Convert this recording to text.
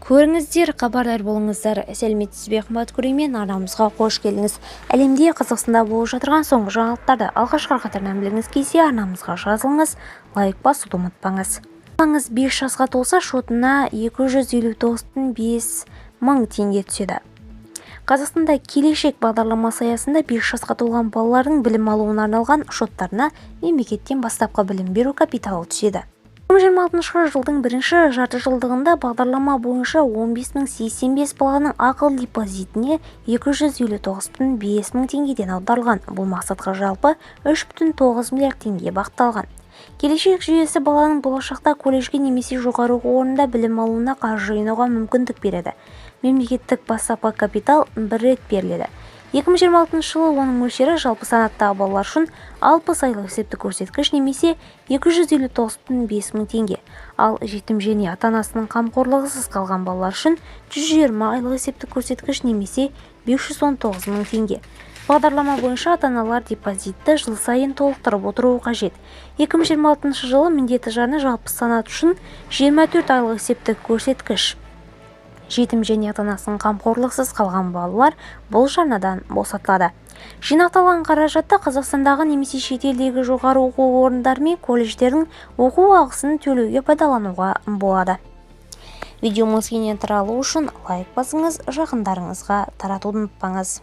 Көріңіздер, хабардар болыңыздар. Сәлеметсіз бе, қымбатты көрермен, арнамызға қош келдіңіз. Әлемде, Қазақстанда болып жатырған соңғы жаңалықтарды алғашқы қатарынан білгіңіз келсе, арнамызға жазылыңыз, лайк басуды ұмытпаңыз. Балаңыз 5 жасқа толса, шотына 259,5 мың теңге түседі. Қазақстанда келешек бағдарламасы аясында 5 жасқа толған балалардың білім алуына арналған шоттарына мемлекеттен бастапқы білім беру капиталы түседі. 2026 жылдың бірінші жартыжылдығында бағдарлама бойынша 15.085 баланың ақылы депозитіне 259,5 мың теңгеден аударылған. Бұл мақсатқа жалпы 3,9 миллиард теңге бағытталған. Келешек жүйесі баланың болашақта колледжге немесе жоғары оқу орнында білім алуына қаржы жинауға мүмкіндік береді. Мемлекеттік бастапқы капитал бір рет беріледі. 2026 жылы оның мөлшері жалпы санаттағы балалар үшін 60 айлық есептік көрсеткіш немесе 259,5 мың теңге, ал жетім және ата-анасының қамқорлығынсыз қалған балалар үшін 120 айлық есептік көрсеткіш немесе 519 мың теңге. Бағдарлама бойынша ата-аналар депозитті жыл сайын толықтырып отыруы қажет. 2026 жылы міндетті жарна жалпы санат үшін 24 айлық есептік көрсеткіш. Жетім және ата-анасының қамқорлықсыз қалған балалар бұл жарнадан босатылады. Жинақталған қаражатты Қазақстандағы немесе шетелдегі жоғары оқу орындары мен колледждердің оқу ақысын төлеуге пайдалануға болады. Видеомыз кеңінен таралу үшін лайк басыңыз, жақындарыңызға таратуды ұмытпаңыз.